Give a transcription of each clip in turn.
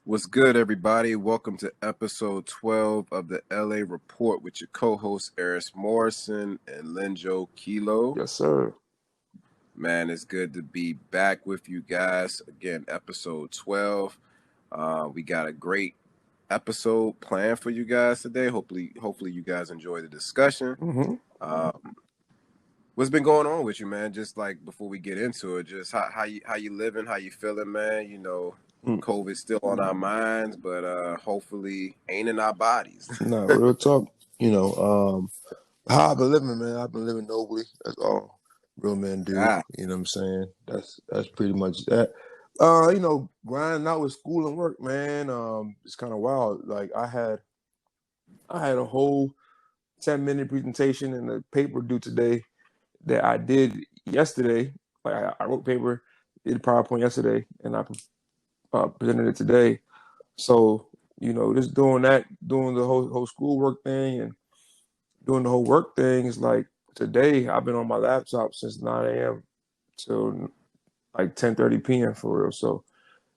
What's good, everybody? Welcome to episode 12 of the LA Report with your co-hosts Eris Morrison and Linjo Kilo. Yes, sir. Man, it's good to be back with you guys. Again, episode 12. We got a great episode planned for you guys today. Hopefully you guys enjoy the discussion. Mm-hmm. What's been going on with you, man? Just like before we get into it, just how you living, how you feeling, man? COVID's still on our minds, but hopefully ain't in our bodies. Nah, real talk. How I've been living, man. I've been living nobly. That's all real men do. Ah, You know what I'm saying? That's pretty much that. Grinding out with school and work, man. It's kind of wild. Like I had a whole 10-minute presentation in the paper due today that I did yesterday. Like I wrote paper, did PowerPoint yesterday, and I presented it today. So, just doing that, doing the whole schoolwork thing and doing the whole work thing is like today I've been on my laptop since 9 a.m. till like 10:30 p.m. for real. So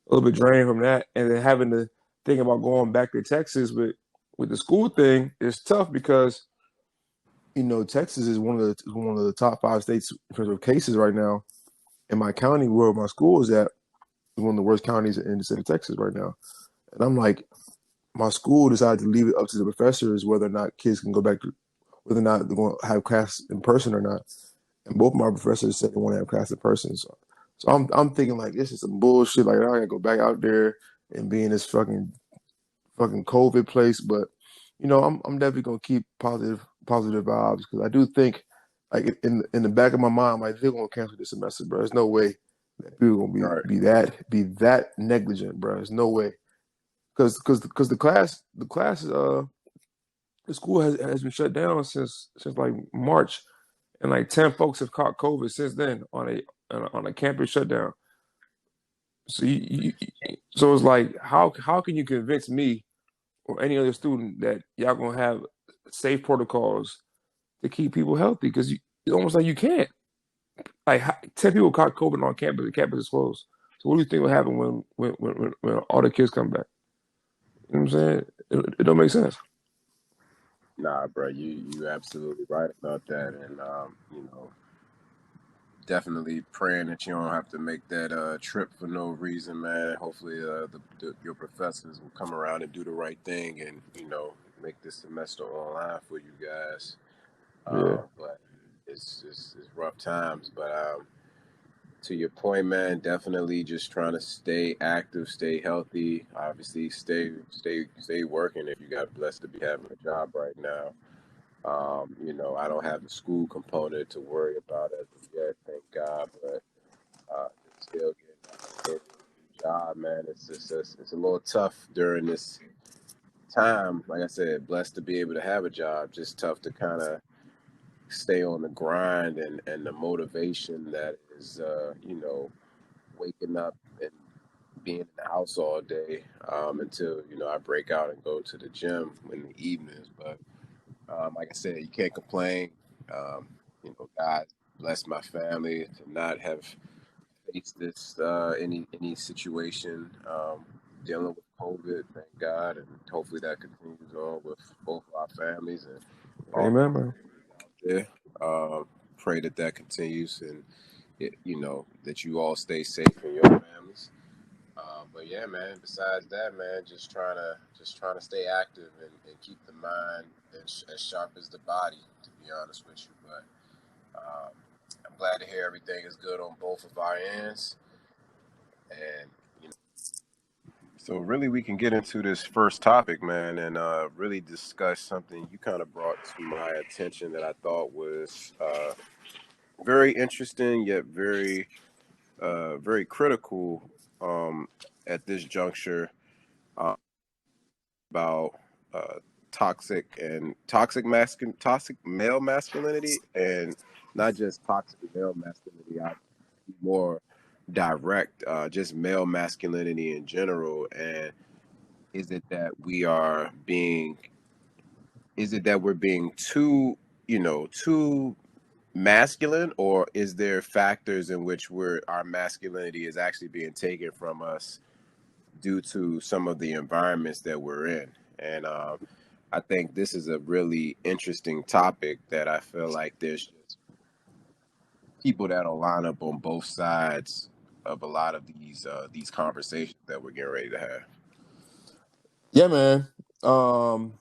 a little bit drained from that. And then having to think about going back to Texas with the school thing is tough because, Texas is one of the top 5 states in terms of cases right now. In my county where my school is at, is one of the worst counties in the state of Texas right now. And I'm like, my school decided to leave it up to the professors whether or not kids can go back to, whether or not they're going to have class in person or not. And both my professors said they want to have class in person. So I'm thinking like this is some bullshit. Like I gotta go back out there and be in this fucking COVID place. But I'm definitely gonna keep positive vibes because I do think like in the back of my mind, like they're gonna cancel this semester, bro. There's no way that people are gonna right. be that negligent, bro. There's no way because the school has been shut down since like March, and like 10 folks have caught COVID since then on a campus shutdown. So so it's like how can you convince me or any other student that y'all gonna have safe protocols to keep people healthy? Because it's almost like you can't. Like 10 people caught COVID on campus, the campus is closed. So what do you think will happen when all the kids come back? You know what I'm saying? It don't make sense. Nah, bro, you absolutely right about that, and definitely praying that you don't have to make that trip for no reason, man. Hopefully, your professors will come around and do the right thing, and make this semester online for you guys. Yeah. But it's rough times. But to your point, man, definitely just trying to stay active, stay healthy. Obviously, stay working. If you got blessed to be having a job right now, I don't have the school component to worry about as of yet, thank God. But still getting a job, man. It's a little tough during this time. Like I said, blessed to be able to have a job. Just tough to kind of stay on the grind and the motivation that is, waking up and being in the house all day until I break out and go to the gym in the evenings. But like I said, you can't complain. God bless my family to not have faced this any situation dealing with COVID. Thank God, and hopefully that continues on with both of our families and all Amen, man. there. Pray that continues and that you all stay safe in your families. But yeah, man. Besides that, man, just trying to stay active and keep the mind as sharp as the body. To be honest with you, but I'm glad to hear everything is good on both of our ends. And so really, we can get into this first topic, man, and really discuss something you kind of brought to my attention that I thought was very interesting yet very critical at this juncture uh, about uh, toxic male masculinity, and not just toxic male masculinity. I be more direct, just male masculinity in general. And is it that we are being? Is it that we're being too masculine, or is there factors in which our masculinity is actually being taken from us due to some of the environments that we're in. And I think this is a really interesting topic that I feel like there's just people that'll line up on both sides of a lot of these conversations that we're getting ready to have. Yeah, man. Um,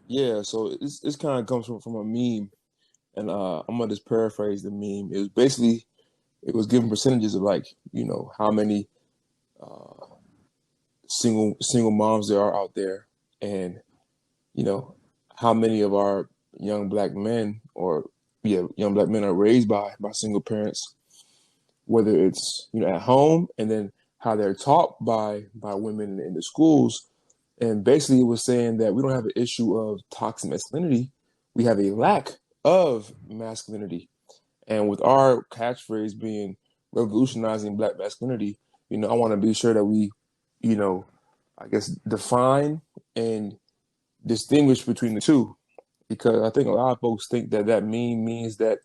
yeah, so it's kind of comes from a meme, and I'm gonna just paraphrase the meme. It was basically it was giving percentages of like how many uh, single moms there are out there, and you know how many of our young black men or young black men are raised by single parents, whether it's at home and then how they're taught by women in the schools. And basically, it was saying that we don't have an issue of toxic masculinity. We have a lack of masculinity. And with our catchphrase being revolutionizing black masculinity, I want to be sure that we, you know, I guess define and distinguish between the two. Because I think a lot of folks think that that means that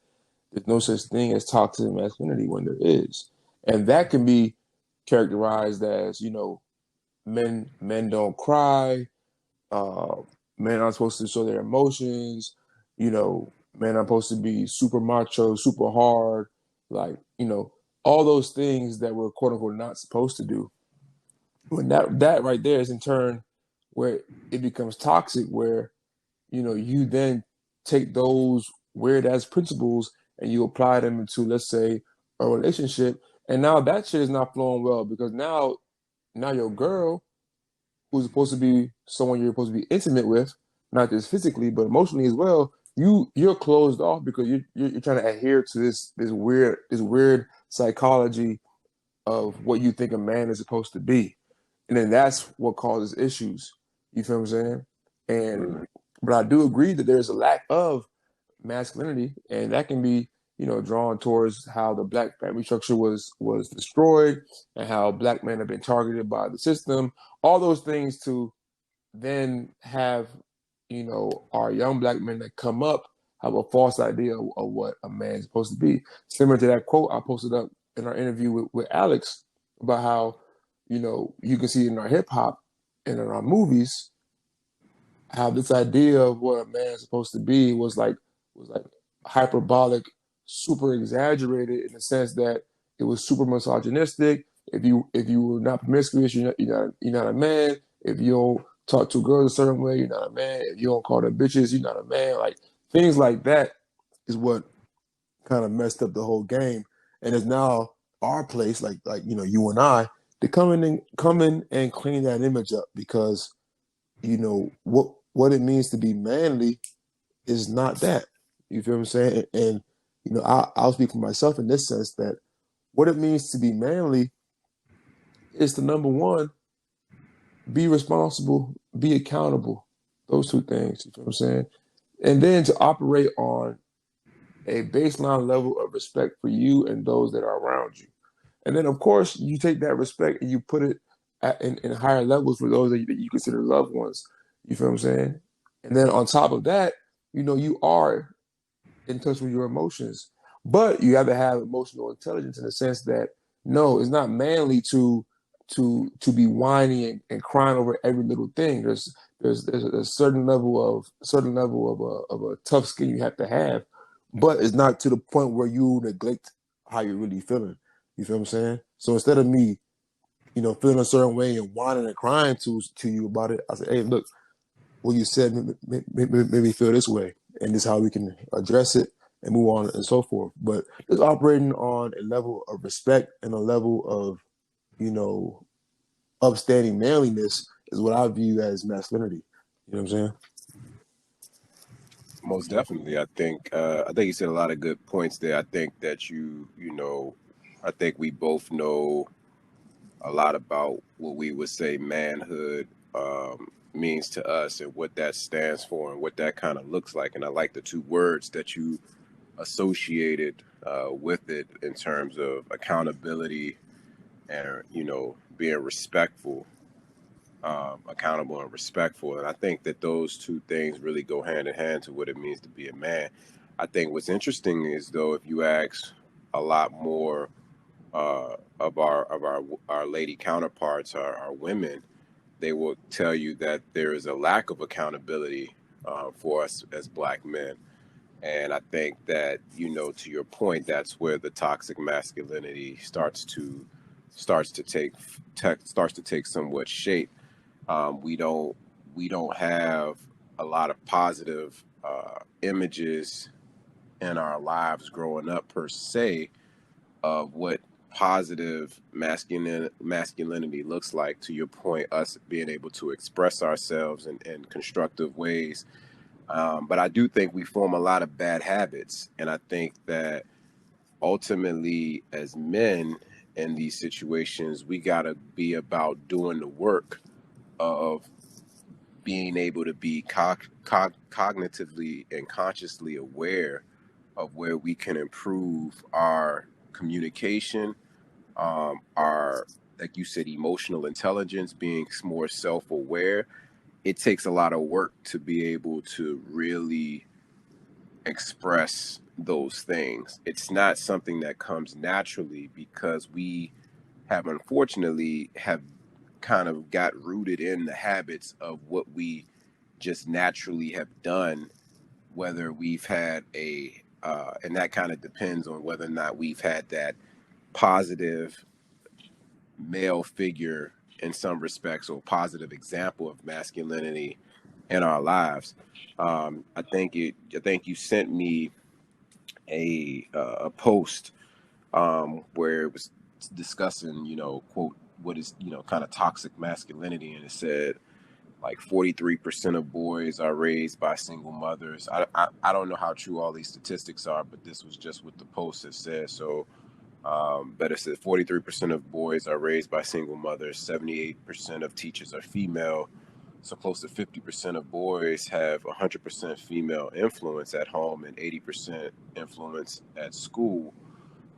there's no such thing as toxic masculinity when there is. And that can be characterized as, men don't cry, uh, men aren't supposed to show their emotions. Men are supposed to be super macho, super hard, like all those things that we're quote unquote not supposed to do. When that right there is in turn where it becomes toxic, where you then take those weird ass principles and you apply them into, let's say, a relationship, and now that shit is not flowing well because now your girl, who's supposed to be someone you're supposed to be intimate with, not just physically but emotionally as well. You're closed off because you're trying to adhere to this weird psychology of what you think a man is supposed to be, and then that's what causes issues. You feel what I'm saying? And Mm. but I do agree that there's a lack of masculinity, and that can be drawn towards how the black family structure was destroyed and how black men have been targeted by the system. All those things to then have our young black men that come up have a false idea of what a man is supposed to be. Similar to that quote I posted up in our interview with Alex about how you can see in our hip hop and in our movies how this idea of what a man is supposed to be was like hyperbolic, super exaggerated in the sense that it was super misogynistic. If you were not promiscuous, you're not a man. If you don't talk to girls a certain way, you're not a man. If you don't call them bitches, you're not a man. Like things like that is what kind of messed up the whole game. And it's now our place, like you and I, to come in and clean that image up because what it means to be manly is not that. You feel what I'm saying? And I'll speak for myself in this sense that what it means to be manly is to number one, be responsible, be accountable. Those two things. You feel what I'm saying? And then to operate on a baseline level of respect for you and those that are around you. And then, of course, you take that respect and you put it in higher levels for those that you consider loved ones. You feel what I'm saying? And then on top of that, you are in touch with your emotions. But you have to have emotional intelligence in the sense that no, it's not manly to be whining and crying over every little thing. There's a certain level of a tough skin you have to have, but it's not to the point where you neglect how you're really feeling. You feel what I'm saying? So instead of me, feeling a certain way and whining and crying to you about it, I say, hey, look, what you said made me feel this way, and this is how we can address it and move on and so forth. But just operating on a level of respect and a level of you know upstanding manliness is what I view as masculinity. You know what I'm saying? Most definitely. I think you said a lot of good points there. I think that I think we both know a lot about what we would say manhood means to us and what that stands for and what that kind of looks like. And I like the two words that you associated with it in terms of accountability and being respectful, accountable and respectful. And I think that those two things really go hand in hand to what it means to be a man. I think what's interesting is though if you ask a lot more of our lady counterparts, our women, they will tell you that there is a lack of accountability for us as black men. And I think that, to your point, that's where the toxic masculinity starts to take somewhat shape. We don't have a lot of positive images in our lives growing up per se of what positive masculinity looks like. To your point, us being able to express ourselves in constructive ways. But I do think we form a lot of bad habits, and I think that ultimately, as men in these situations, we got to be about doing the work of being able to be cognitively and consciously aware of where we can improve our communication, our, like you said, emotional intelligence, being more self-aware. It takes a lot of work to be able to really express those things. It's not something that comes naturally because we have unfortunately have kind of got rooted in the habits of what we just naturally have done, whether we've had and that kind of depends on whether or not we've had that positive male figure in some respects, or positive example of masculinity in our lives. I think you sent me a post where it was discussing, quote, what is, kind of toxic masculinity, and it said like 43% of boys are raised by single mothers. I don't know how true all these statistics are, but this was just what the post has said. So, but it said 43% of boys are raised by single mothers, 78% of teachers are female. So close to 50% of boys have 100% female influence at home and 80% influence at school.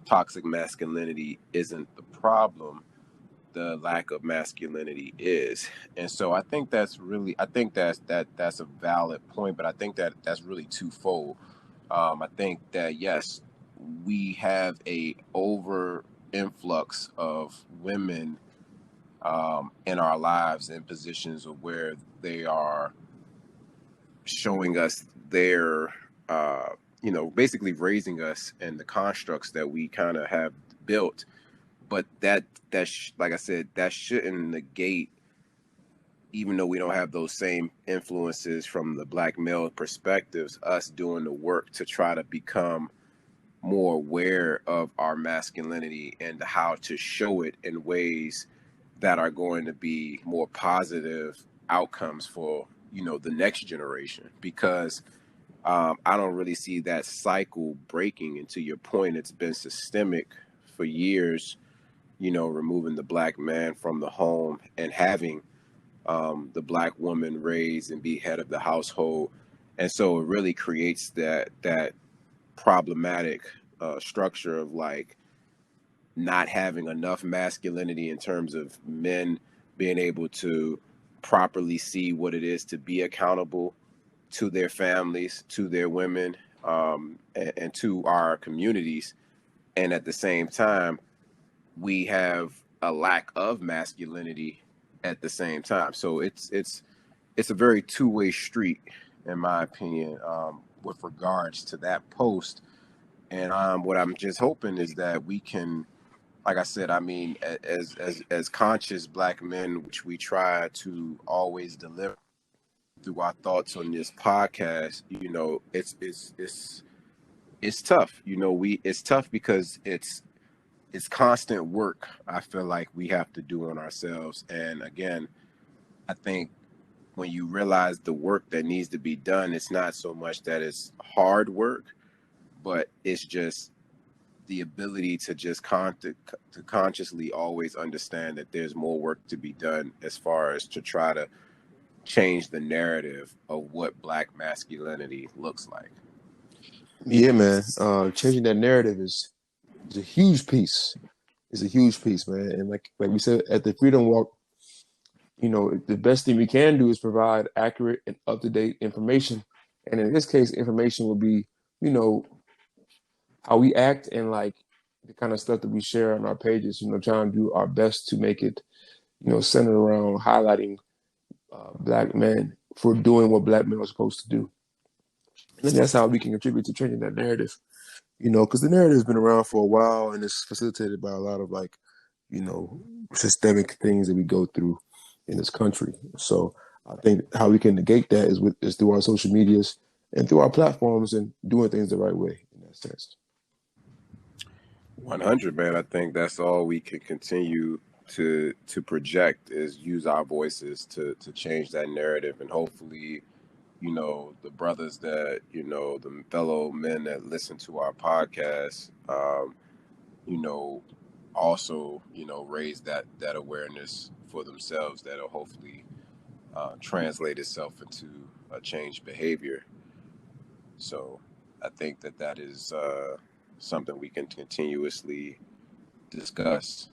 Toxic masculinity isn't the problem, the lack of masculinity is. And so I think that's a valid point, but I think that that's really twofold. I think that yes, we have a over influx of women in our lives in positions of where they are showing us their basically raising us in the constructs that we kind of have built. But like I said, that shouldn't negate, even though we don't have those same influences from the black male perspectives, us doing the work to try to become more aware of our masculinity and how to show it in ways that are going to be more positive outcomes for, the next generation. Because I don't really see that cycle breaking. And to your point, it's been systemic for years, removing the black man from the home and having the black woman raised and be head of the household. And so it really creates that problematic structure of like not having enough masculinity in terms of men being able to properly see what it is to be accountable to their families, to their women, and to our communities. And at the same time, we have a lack of masculinity at the same time. So it's a very two-way street, in my opinion, with regards to that post. And what I'm just hoping is that we can, like I said, I mean, as conscious black men, which we try to always deliver through our thoughts on this podcast, it's tough. It's tough because it's constant work. I feel like we have to do on ourselves. And again, I think when you realize the work that needs to be done, it's not so much that it's hard work, but it's just the ability to just to consciously always understand that there's more work to be done as far as to try to change the narrative of what black masculinity looks like. Yeah, man. Changing that narrative is a huge piece. It's a huge piece, man. And like we said at the Freedom Walk, the best thing we can do is provide accurate and up to date information. And in this case, information will be, you know, how we act and like the kind of stuff that we share on our pages, trying to do our best to make it, centered around highlighting black men for doing what black men are supposed to do. And that's how we can contribute to changing that narrative, because the narrative has been around for a while and it's facilitated by a lot of like, you know, systemic things that we go through in this country. So I think how we can negate that is through our social medias and through our platforms and doing things the right way in that sense. 100, man. I think that's all we can continue to project is use our voices to change that narrative, and hopefully, the brothers that the fellow men that listen to our podcast, you know, also raise that awareness for themselves. That'll hopefully translate itself into a changed behavior. So I think that is something we can continuously discuss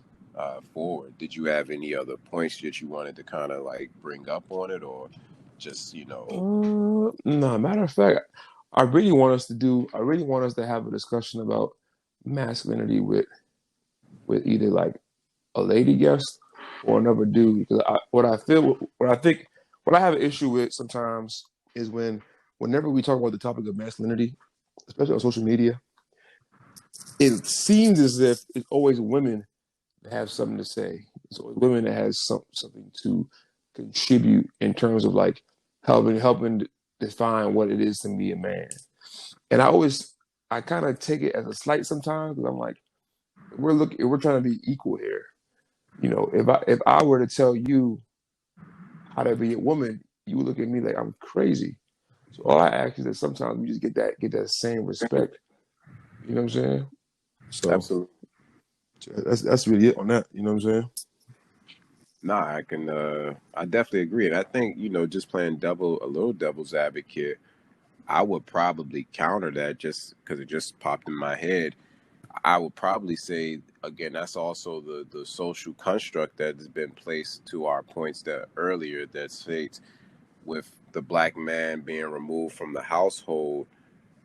forward. Did you have any other points that you wanted to kind of like bring up on it, or just No, matter of fact, I really want us to have a discussion about masculinity with either like a lady guest or another dude. Because what I have an issue with sometimes is whenever we talk about the topic of masculinity, especially on social media, it seems as if it's always women that have something to say. It's always women that has something to contribute in terms of like helping define what it is to be a man. And I kind of take it as a slight sometimes because I'm like, we're trying to be equal here. If I were to tell you how to be a woman, you would look at me like I'm crazy. So all I ask is that sometimes we just get that same respect. You know what I'm saying? So absolutely. that's really it on that. You know what I'm saying? Nah, I definitely agree. And I think, just playing a little devil's advocate, I would probably counter that just because it just popped in my head. I would probably say again, that's also the social construct that has been placed to our points that earlier that states with the black man being removed from the household,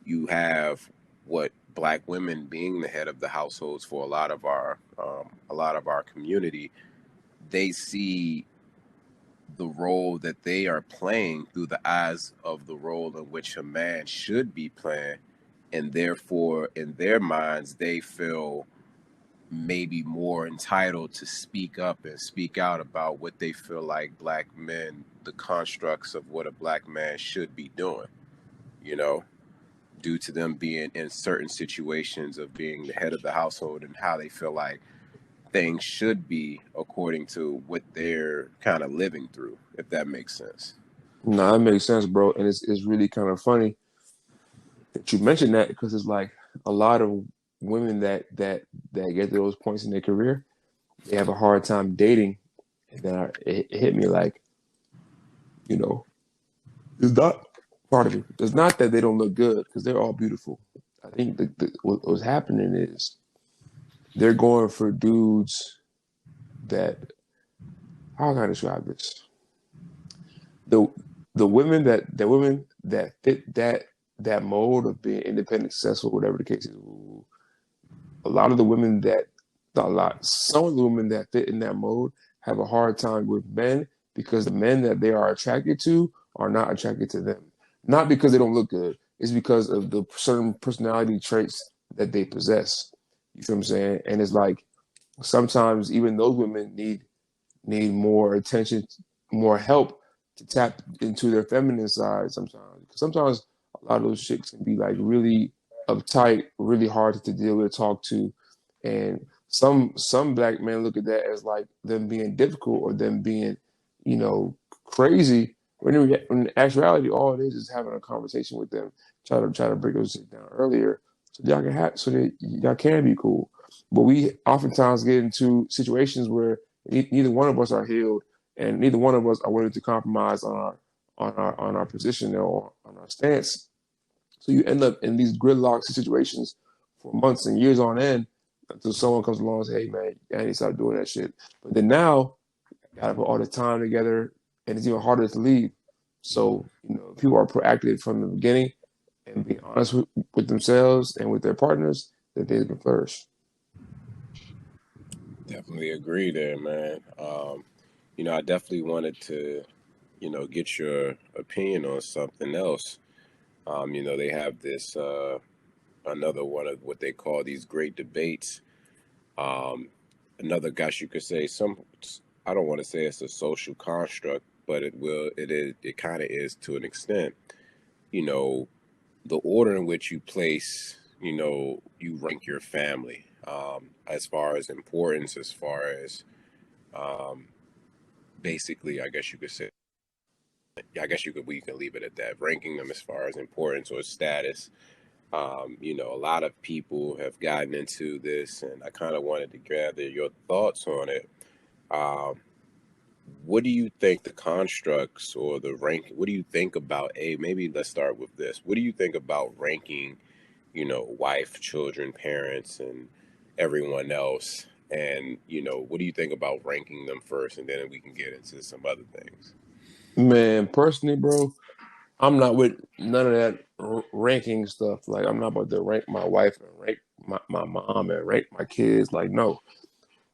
you have what black women being the head of the households for a lot of our community. They see the role that they are playing through the eyes of the role in which a man should be playing, and therefore in their minds they feel maybe more entitled to speak up and speak out about what they feel like black men, the constructs of what a black man should be doing, you know, due to them being in certain situations of being the head of the household and how they feel like things should be according to what they're kind of living through, if that makes sense. No, that makes sense, bro. And it's really kind of funny that you mentioned that because it's like a lot of women that get to those points in their career, they have a hard time dating. And then it hit me like, you know, it's not part of it. It's not that they don't look good because they're all beautiful. I think what's happening is they're going for dudes that, how can I describe this? The the women that fit that mold of being independent, successful, whatever the case is. A lot of the women that not a lot, some of the women that fit in that mold have a hard time with men because the men that they are attracted to are not attracted to them. Not because they don't look good, it's because of the certain personality traits that they possess. You feel what I'm saying? And it's like sometimes even those women need more attention, more help to tap into their feminine side sometimes. Because sometimes a lot of those chicks can be like really uptight, really hard to deal with, talk to. And some black men look at that as like them being difficult or them being, crazy. When in actuality, all it is having a conversation with them, try to break those shit down earlier, so that y'all can be cool. But we oftentimes get into situations where neither one of us are healed, and neither one of us are willing to compromise on our position or on our stance. So you end up in these gridlock situations for months and years on end until someone comes along and says, "Hey man, I need to stop doing that shit." But then now, you gotta put all the time together, and it's even harder to leave. So people are proactive from the beginning and be honest with themselves and with their partners that they can flourish. definitely agree there, man. I definitely wanted to, get your opinion on something else. They have this another one of what they call these great debates. Um, Another, gosh, you could say some. I don't want to say it's a social construct, but it will. It is. It kind of is to an extent. You know, the order in which you place. You rank your family as far as importance, as far as um, basically, I guess you could say. Yeah, I guess you could. We can leave it at that. Ranking them as far as importance or status. A lot of people have gotten into this, and I kind of wanted to gather your thoughts on it. Um, what do you think the constructs or the rank? What do you think about a? Maybe let's start with this. What do you think about ranking? Wife, children, parents, and everyone else. And what do you think about ranking them first, and then we can get into some other things. Man, personally, bro, I'm not with none of that ranking stuff. Like, I'm not about to rank my wife and rank my mom and rank my kids. Like, no.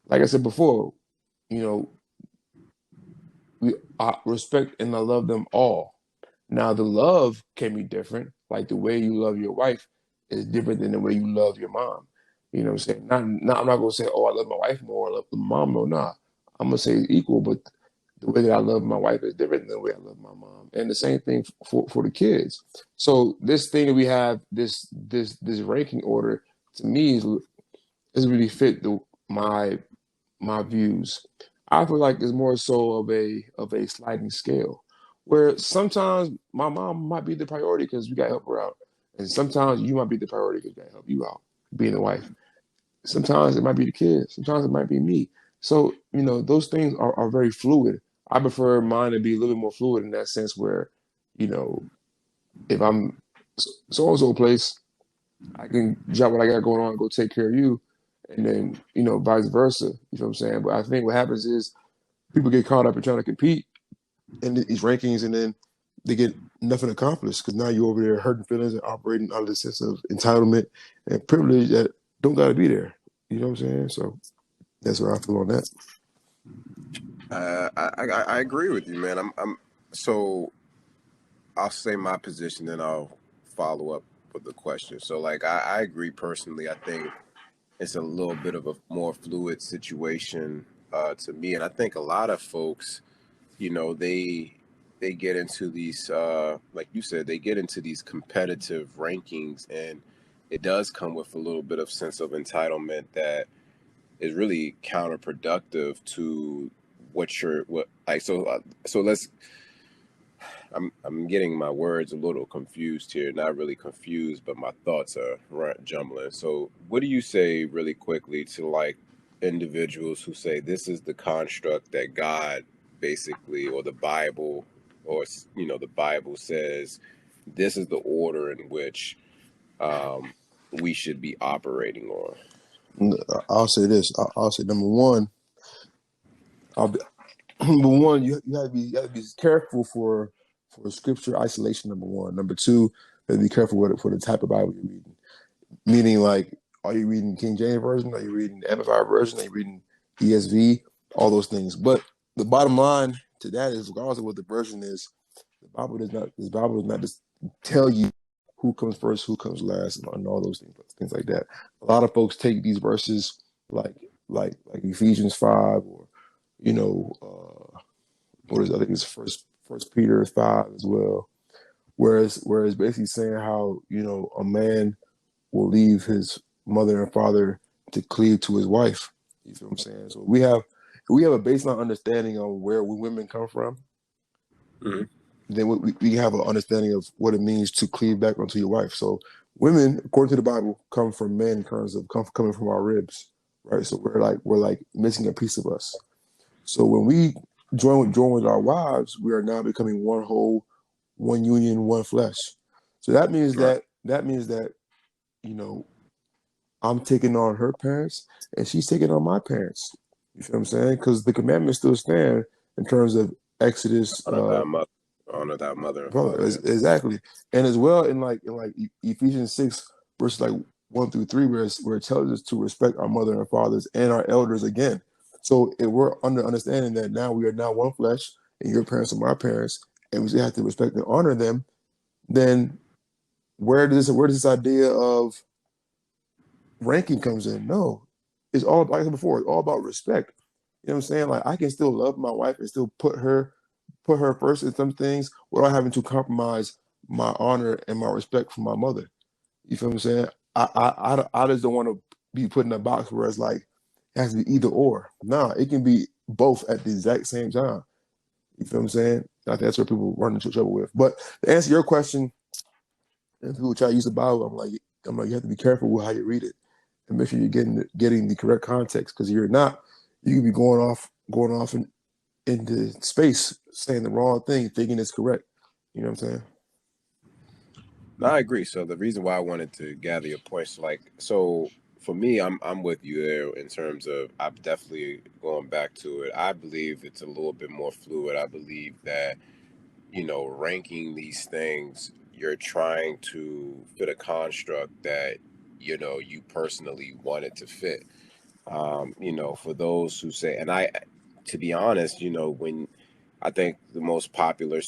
Like I said before, you know, we I respect and I love them all. Now, the love can be different. Like, the way you love your wife is different than the way you love your mom. You know what I'm saying? I'm not gonna say, oh, I love my wife more, I love my mom more. Nah, I'm gonna say equal, but the way that I love my wife is different than the way I love my mom. And the same thing for the kids. So this thing that we have, this ranking order, to me is really fit my views. I feel like it's more so of a sliding scale, where sometimes my mom might be the priority because we got to help her out, and sometimes you might be the priority because we got to help you out, being a wife. Sometimes it might be the kids. Sometimes it might be me. So those things are very fluid. I prefer mine to be a little bit more fluid in that sense, where you know if I'm so and so place, I can drop what I got going on and go take care of you, and then vice versa. You know what I'm saying? But I think what happens is people get caught up in trying to compete in these rankings, and then they get nothing accomplished because now you're over there hurting feelings and operating out of the sense of entitlement and privilege that don't got to be there. You know what I'm saying? So that's what I feel on that. I agree with you, man. So I'll say my position, then I'll follow up with the question. So, like, I agree personally. I think it's a little bit of a more fluid situation to me, and I think a lot of folks, they get into these, like you said, they get into these competitive rankings, and it does come with a little bit of sense of entitlement that is really counterproductive to what like so let's I'm getting my words a little confused here. Not really confused, but my thoughts are jumbling. So, what do you say really quickly to like individuals who say this is the construct that God basically, or the Bible, or the Bible says this is the order in which um, we should be operating on? I'll say this. I'll say number one. I'll be, number one, you have to be careful for scripture isolation. Number one. Number two, you have to be careful for the type of Bible you're reading. Meaning, like, are you reading King James version? Are you reading the Amplified version? Are you reading ESV? All those things. But the bottom line to that is, regardless of what the version is, the Bible does not. This Bible does not just tell you who comes first, who comes last, and all those things like that. A lot of folks take these verses like like Ephesians 5, or you know, what is I think it's First Peter 5 as well. Whereas basically saying how a man will leave his mother and father to cleave to his wife. You feel what I'm saying? So we have a baseline understanding on where we women come from. Mm-hmm. Then we have an understanding of what it means to cleave back onto your wife. So women, according to the Bible, come from men in terms of coming from our ribs, right? So we're like missing a piece of us. So when we join with our wives, we are now becoming one whole, one union, one flesh. So Right. that means that you know I'm taking on her parents and she's taking on my parents. You feel what I'm saying? Because the commandments still stand in terms of Exodus, Honor thy mother, honor thy mother and brother, father. Yeah. exactly, and as well in like Ephesians 6 verses like 1 through 3, where it tells us to respect our mother and fathers and our elders again. So if we're under understanding that now we are now one flesh, and your parents are my parents, and we still have to respect and honor them, then where does this idea of ranking comes in? No, it's all like I said before. It's all about respect. You know what I'm saying? Like I can still love my wife and still put her first in some things without having to compromise my honor and my respect for my mother. You feel what I'm saying? I just don't want to be put in a box where it's like it has to be either or. Nah, it can be both at the exact same time. You feel what I'm saying? I think that's what people run into trouble with. But to answer your question, and people try to use the Bible, I'm like, you have to be careful with how you read it and make sure you're getting the correct context. Because you're not, you could be going off into space saying the wrong thing, thinking it's correct. You know what I'm saying? No, I agree. So the reason why I wanted to gather your points, like, so for me, I'm with you there in terms of I'm definitely going back to it. I believe it's a little bit more fluid. I believe that ranking these things, you're trying to fit a construct that you personally want it to fit. For those who say, and to be honest, when I think the most popular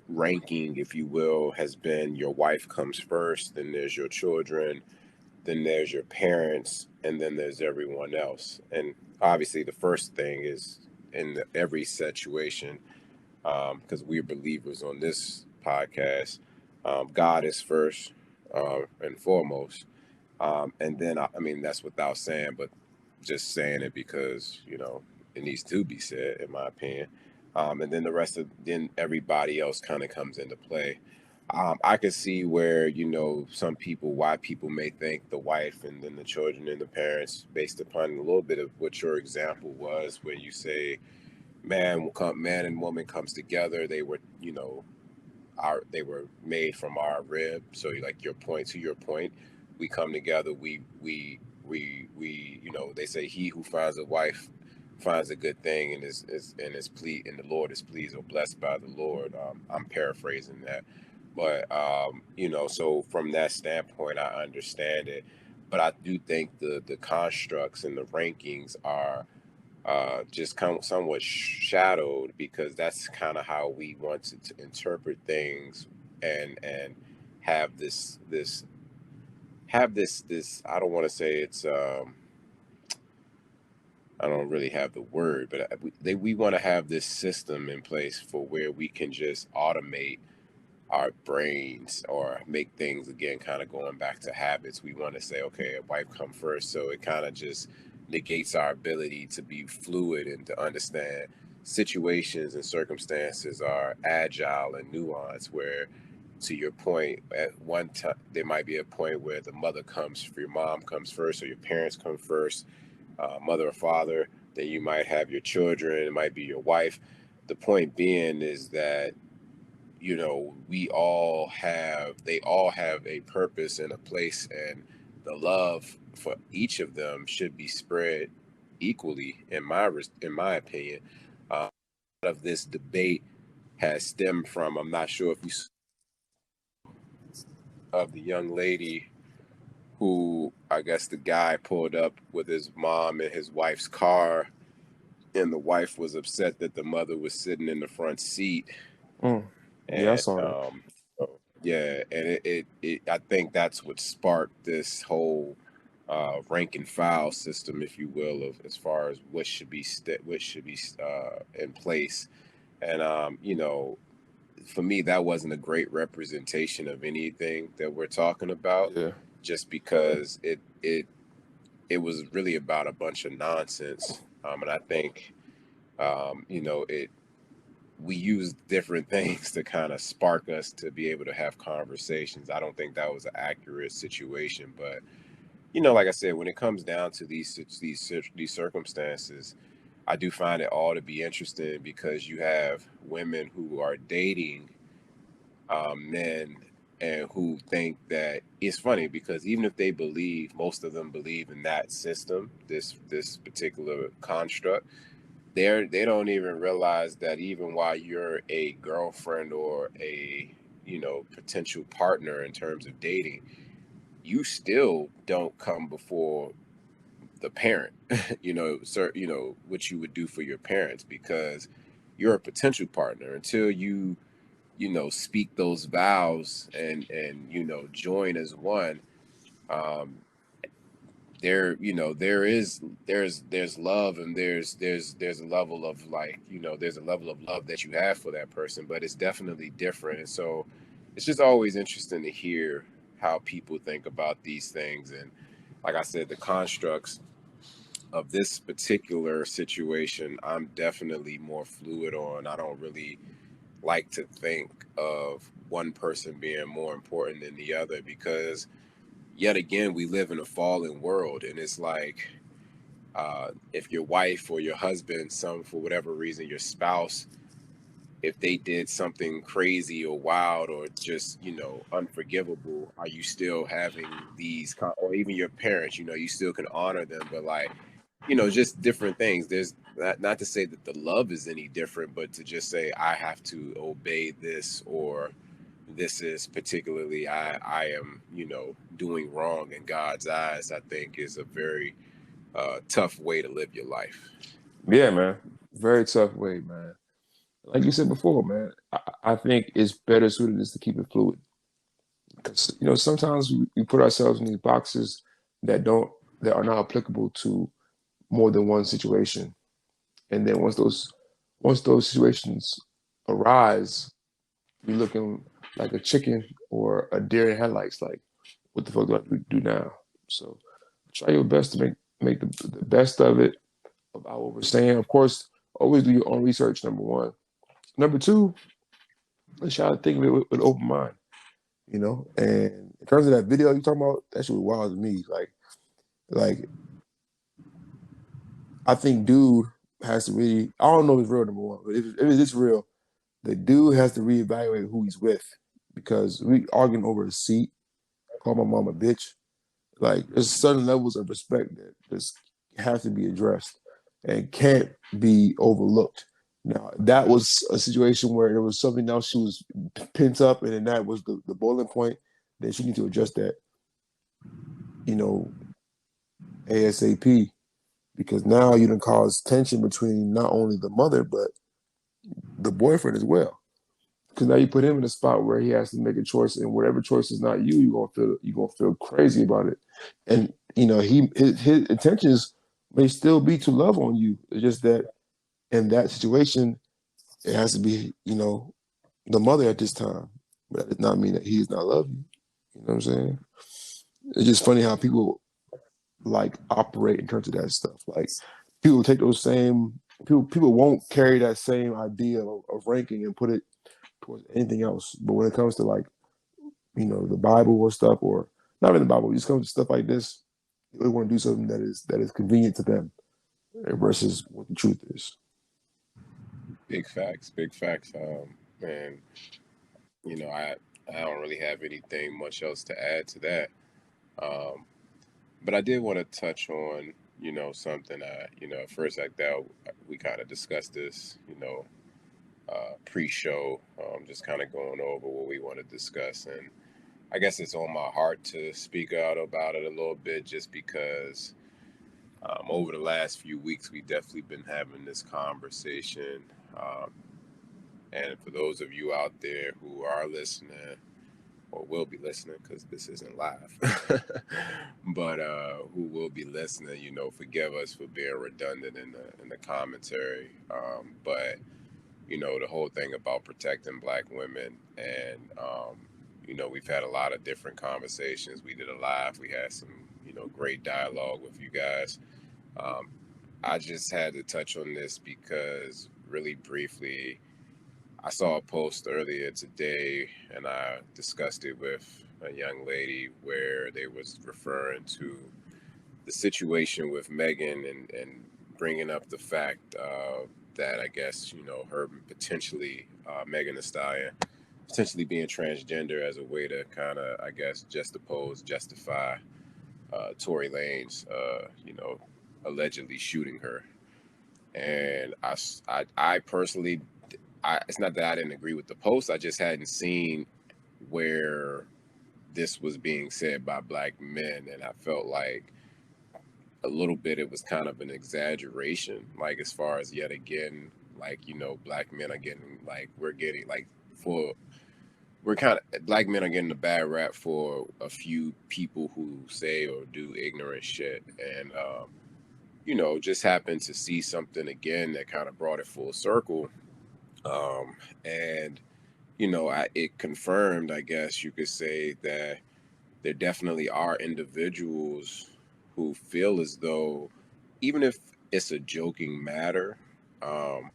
ranking, if you will, has been your wife comes first, then there's your children, then there's your parents, and then there's everyone else. And obviously, the first thing is in every situation, because we're believers on this podcast, God is first and foremost. And then, I mean, that's without saying, but just saying it because, it needs to be said, in my opinion. And then then everybody else kind of comes into play. I could see where, why people may think the wife and then the children and the parents, based upon a little bit of what your example was, where you say, man and woman comes together. They were, they were made from our rib. So like to your point, we come together. They say he who finds a wife finds a good thing and the Lord is pleased or blessed by the Lord. I'm paraphrasing that, but so from that standpoint, I understand it. But I do think the constructs and the rankings are just kind of somewhat shadowed because that's kind of how we want to interpret things and have this I don't want to say it's I don't really have the word, but we want to have this system in place for where we can just automate our brains or make things again kind of going back to habits. We want to say, okay, a wife come first, so it kind of just negates our ability to be fluid and to understand situations and circumstances are agile and nuanced, where to your point, at one time there might be a point where your mom comes first or your parents come first, mother or father, then you might have your children, it might be your wife. The point being is that they all have a purpose and a place, and the love for each of them should be spread equally, in my opinion. A lot of this debate has stemmed from, I'm not sure if you saw, of the young lady who, I guess, the guy pulled up with his mom in his wife's car, and the wife was upset that the mother was sitting in the front seat. Mm. Yeah, I And saw that. yeah, and I think that's what sparked this whole rank and file system, if you will, of as far as what should be in place. And for me, that wasn't a great representation of anything that we're talking about, Yeah, just because it was really about a bunch of nonsense. And I think it we use different things to kind of spark us to be able to have conversations. I don't think that was an accurate situation, but like I said, when it comes down to these circumstances, I do find it all to be interesting because you have women who are dating men and who think that it's funny because even if most of them believe in that system, this particular construct, they don't even realize that even while you're a girlfriend or a potential partner in terms of dating, you still don't come before the parent, what you would do for your parents, because you're a potential partner until speak those vows and join as one. Um, there's love, and there's a level of, like, there's a level of love that you have for that person, but it's definitely different. And so it's just always interesting to hear how people think about these things. And like I said, the constructs of this particular situation, I'm definitely more fluid on. I don't really like to think of one person being more important than the other, because yet again, we live in a fallen world, and it's like, if your wife or your husband, for whatever reason, your spouse, if they did something crazy or wild or just unforgivable, are you still having or even your parents, you still can honor them, but, like, just different things. There's not to say that the love is any different, but to just say I have to obey this, or this is particularly, I am doing wrong in God's eyes, I think is a very tough way to live your life. Yeah, man. Very tough way, man. Like you said before, man, I think it's better suited just to keep it fluid. Because sometimes we put ourselves in these boxes that are not applicable to more than one situation. And then once those situations arise, you're looking like a chicken or a deer in headlights, like, what the fuck do I do now? So try your best to make the best of it, about what we're saying. Of course, always do your own research, number one. Number two, let's try to think of it with an open mind, And in terms of that video you talking about, that shit was wild to me. Like I think dude has to really, I don't know if it's real, number one, but if it is real, the dude has to reevaluate who he's with, because we arguing over a seat, call my mom a bitch. Like, there's certain levels of respect that just have to be addressed and can't be overlooked. Now, that was a situation where there was something else she was pent up, and then that was the boiling point. Then she need to address that, you know, ASAP, because now you done cause tension between not only the mother but the boyfriend as well. Because now you put him in a spot where he has to make a choice, and whatever choice is not you're gonna feel crazy about it. And his intentions may still be to love on you. It's just that in that situation, it has to be the mother at this time. But that does not mean that he does not love you. You know what I'm saying? It's just funny how people like operate in terms of that stuff. Like, people take those same people won't carry that same idea of ranking and put it towards anything else. But when it comes to, like, the Bible or stuff, or not even the Bible, it just comes to stuff like this, they want to do something that is convenient to them versus what the truth is. Big facts, big facts. And I don't really have anything much else to add to that. Um, but I did want to touch on something. At first I thought we kind of discussed this, pre-show, just kind of going over what we want to discuss, and I guess it's on my heart to speak out about it a little bit, just because over the last few weeks we've definitely been having this conversation. Um, and for those of you out there who are listening, or will be listening, because this isn't live, but who will be listening, forgive us for being redundant in the commentary. But the whole thing about protecting Black women, and we've had a lot of different conversations. We did a live. We had some great dialogue with you guys. Um, I just had to touch on this because, really briefly, I saw a post earlier today, and I discussed it with a young lady, where they was referring to the situation with Megan, and bringing up the fact that, I guess, her potentially, Megan Thee Stallion, potentially being transgender as a way to kind of, I guess, justify Tory Lanez, allegedly shooting her. And I personally, it's not that I didn't agree with the post. I just hadn't seen where this was being said by Black men, and I felt like a little bit it was kind of an exaggeration, like as far as yet again, like black men are getting like we're getting like for we're kind of black men are getting a bad rap for a few people who say or do ignorant shit, and just happened to see something again that kind of brought it full circle, and it confirmed, I guess you could say, that there definitely are individuals who feel as though, even if it's a joking matter, um,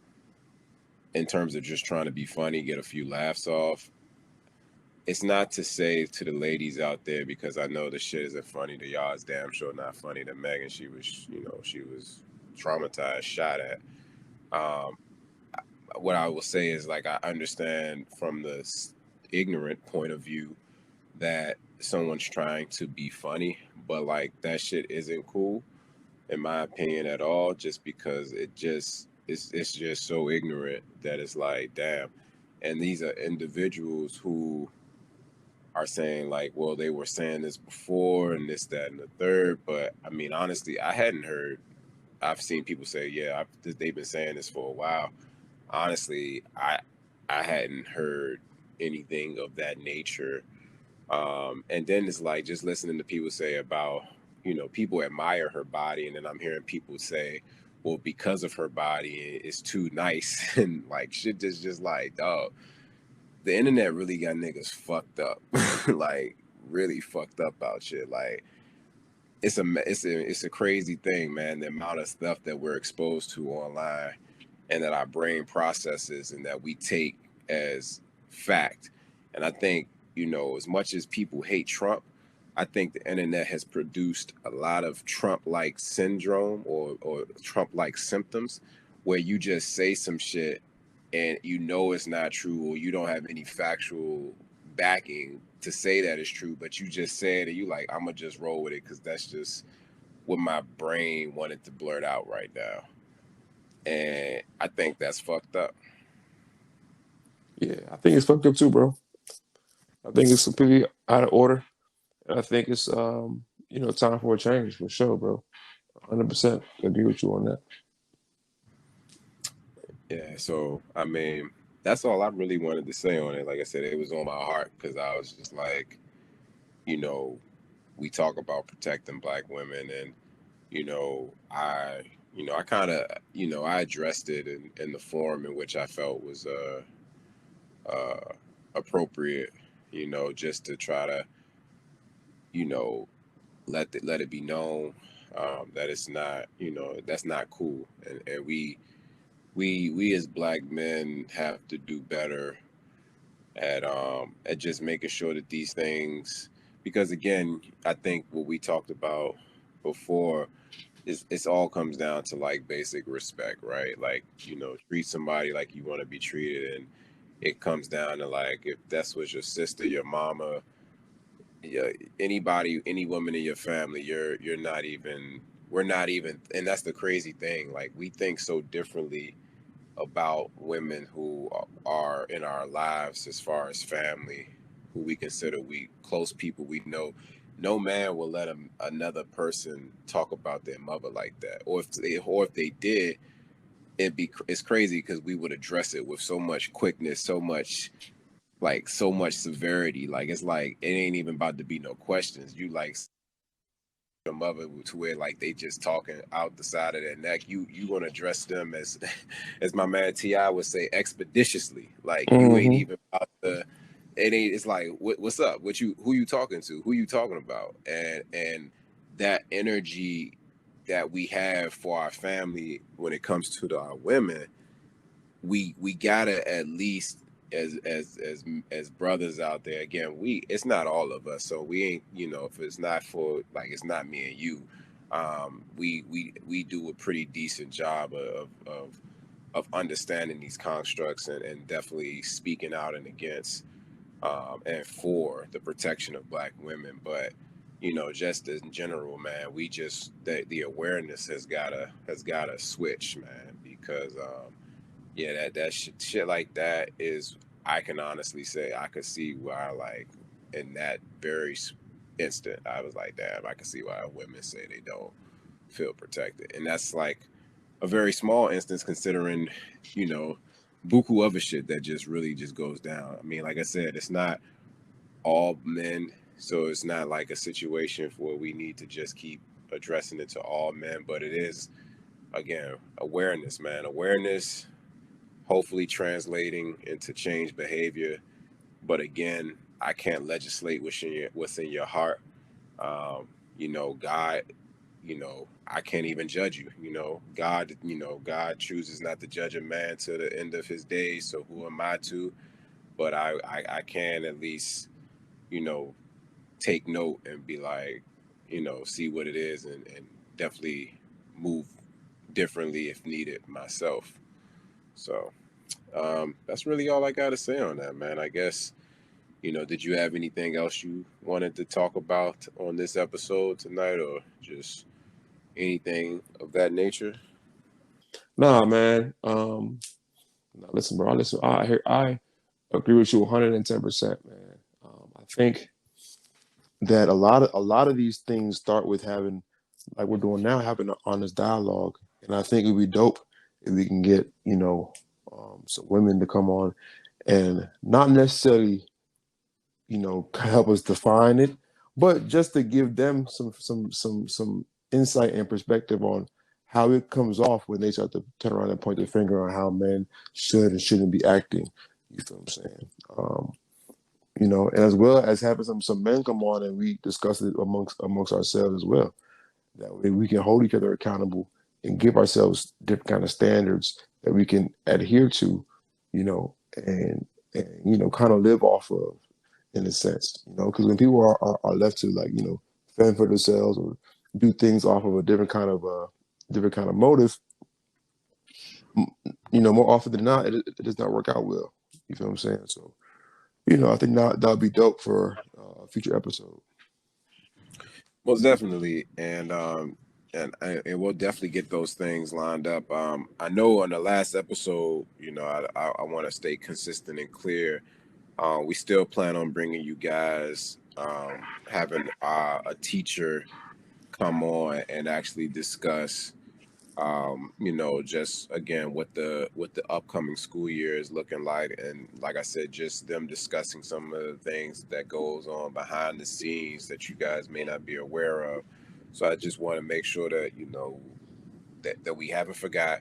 in terms of just trying to be funny, get a few laughs off, it's not to say to the ladies out there, because I know the shit isn't funny to y'all. It's damn sure not funny to Megan. She was traumatized, shot at. Um, what I will say is, like, I understand from the ignorant point of view that someone's trying to be funny, but like that shit isn't cool in my opinion at all. Just because it's just so ignorant that it's like, damn. And these are individuals who are saying like, well, they were saying this before and this, that, and the third. But I mean, honestly, I hadn't heard. I've seen people say, yeah, they've been saying this for a while. Honestly, I hadn't heard anything of that nature. And then it's like just listening to people say about, people admire her body, and then I'm hearing people say, well, because of her body, it's too nice, and like shit, just like, dog, the internet really got niggas fucked up, like really fucked up about shit. Like it's a crazy thing, man. The amount of stuff that we're exposed to online, and that our brain processes, and that we take as fact. And I think, as much as people hate Trump, I think the internet has produced a lot of Trump-like syndrome, or Trump-like symptoms, where you just say some shit and it's not true, or you don't have any factual backing to say that it's true, but you just say it and you like, I'm gonna just roll with it because that's just what my brain wanted to blurt out right now. And I think that's fucked up. Yeah, I think it's fucked up too, bro. I think it's completely out of order. And I think it's time for a change for sure, bro. 100% agree with you on that. Yeah, so I mean, that's all I really wanted to say on it. Like I said, it was on my heart because I was just like, you know, we talk about protecting black women, and I kind of, I addressed it in the form in which I felt was uh, appropriate, just to try to, you know, let it be known, that it's not, that's not cool, and we as black men have to do better at just making sure that these things, because again, I think what we talked about before is it's all comes down to like basic respect, right? Like, treat somebody like you want to be treated, and it comes down to like, if that's what your sister, your mama, yeah, anybody, any woman in your family, you're not even, we're not even, and that's the crazy thing. Like, we think so differently about women who are in our lives as far as family, who we consider we close people we know. No man will let another person talk about their mother like that, or if they did, it's crazy because we would address it with so much quickness, so much severity. Like, it's like it ain't even about to be no questions. You like your mother to where like they just talking out the side of their neck. You gonna address them as as my man Ti would say, expeditiously. Like, you ain't Hmm. even about to. It ain't. It's like, what's up? Who you talking to? Who you talking about? And that energy that we have for our family when it comes to our women, we gotta at least, as brothers out there, again, it's not all of us, so we ain't, if it's not for, like, it's not me and you, we do a pretty decent job of understanding these constructs, and definitely speaking out and against, and for the protection of black women. But just in general, man, we just, the awareness has gotta switch, man, because yeah, that shit like that is, I can honestly say I could see why, like, in that very instant, I was like, damn, I can see why women say they don't. feel protected. And that's like a very small instance considering, you know, buku other shit that just really just goes down. I mean, like I said, it's not all men, so it's not like a situation where we need to just keep addressing it to all men, but it is, again, awareness, man. Awareness, hopefully translating into change behavior. But again, I can't legislate what's in your heart. Um, God, I can't even judge you. God chooses not to judge a man to the end of his days. So who am I to? But I can at least, you know, take note and be like, see what it is, and definitely move differently if needed myself. So that's really all I got to say on that, man. I guess, did you have anything else you wanted to talk about on this episode tonight, or just anything of that nature? Nah, man. Nah, listen, bro. I agree with you 110%, man. I think that a lot of these things start with having, like we're doing now, having an honest dialogue. And I think it'd be dope if we can get, some women to come on and not necessarily, help us define it, but just to give them some insight and perspective on how it comes off when they start to turn around and point their finger on how men should and shouldn't be acting. You feel what I'm saying? And as well as having some men come on and we discuss it amongst ourselves as well. That way we can hold each other accountable and give ourselves different kind of standards that we can adhere to, and kind of live off of in a sense, because when people are left to, like, fend for themselves or do things off of a different kind of motive, more often than not, it does not work out well. You feel what I'm saying? So, I think that'll be dope for a future episode. Most definitely, and we'll definitely get those things lined up. I know on the last episode, I want to stay consistent and clear. We still plan on bringing you guys, having a teacher come on and actually discuss, just again what the upcoming school year is looking like, and like I said, just them discussing some of the things that goes on behind the scenes that you guys may not be aware of. So I just want to make sure that that we haven't forgot.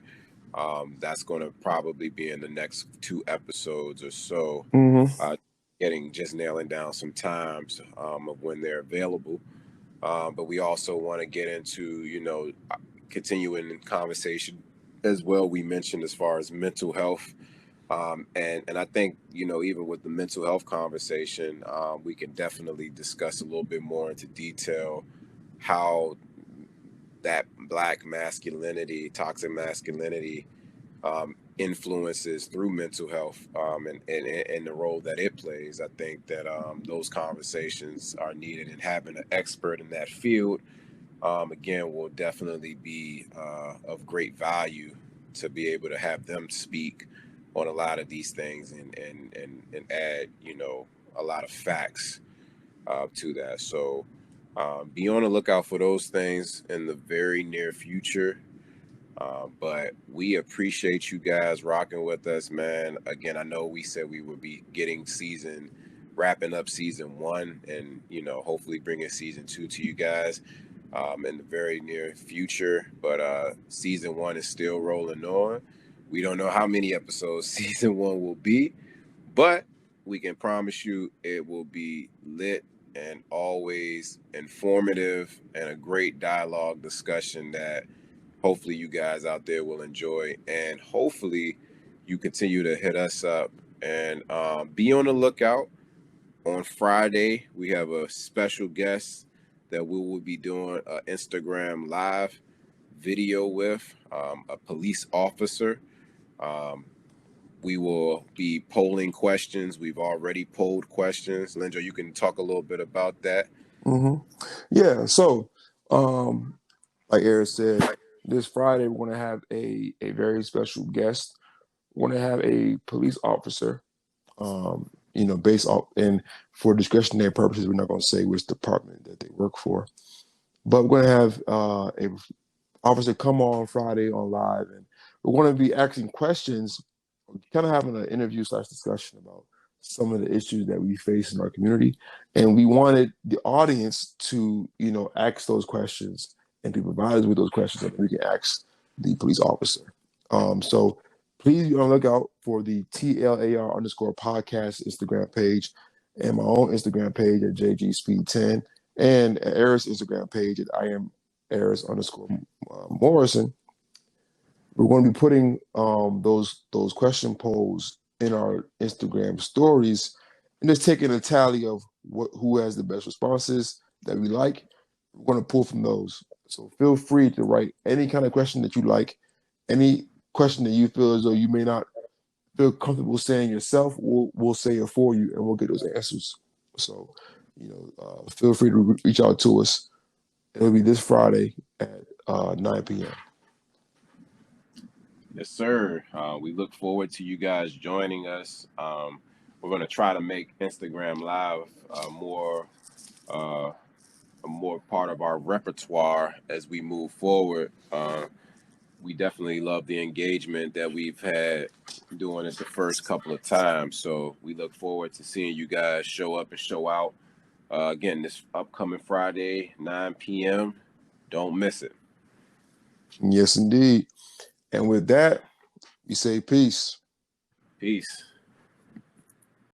That's going to probably be in the next two episodes or so. Mm-hmm. Uh, Getting just nailing down some times of when they're available. But we also want to get into, continuing the conversation as well. We mentioned as far as mental health. And I think, even with the mental health conversation, we can definitely discuss a little bit more into detail how that black masculinity, toxic masculinity, influences through mental health, and the role that it plays. I think that those conversations are needed, and having an expert in that field, again, will definitely be of great value to be able to have them speak on a lot of these things, and add, a lot of facts to that. So be on the lookout for those things in the very near future. But we appreciate you guys rocking with us, man. Again, I know we said we would be wrapping up season one, and hopefully bringing season two to you guys in the very near future. But season one is still rolling on. We don't know how many episodes season one will be, but we can promise you it will be lit and always informative, and a great dialogue discussion that hopefully you guys out there will enjoy. And hopefully you continue to hit us up, and be on the lookout. On Friday, we have a special guest that we will be doing an Instagram live video with, a police officer. Um, we will be polling questions. We've already polled questions. Linjo, you can talk a little bit about that. Mm-hmm. Yeah. So, like Eric said, this Friday we're going to have a very special guest. We're going to have a police officer, based off, and for discretionary purposes, we're not going to say which department that they work for, but we're going to have officer come on Friday on live, and we're going to be asking questions, kind of having an interview / discussion about some of the issues that we face in our community, and we wanted the audience to, ask those questions and to provide us with those questions that we can ask the police officer. So please be on the lookout for the TLAR_podcast Instagram page and my own Instagram page at JGSpeed10 and Eric's Instagram page at I am Eris_Morrison. We're going to be putting those question polls in our Instagram stories and just taking a tally of who has the best responses that we like. We're going to pull from those. So feel free to write any kind of question that you like, any question that you feel as though you may not feel comfortable saying yourself. We'll say it for you, and we'll get those answers. So, feel free to reach out to us. It'll be this Friday at 9 p.m. Yes, sir. We look forward to you guys joining us. We're going to try to make Instagram Live uh, a more part of our repertoire as we move forward. We definitely love the engagement that we've had doing it the first couple of times. So we look forward to seeing you guys show up and show out. Again, this upcoming Friday, 9 p.m. Don't miss it. Yes, indeed. And with that, we say peace. Peace.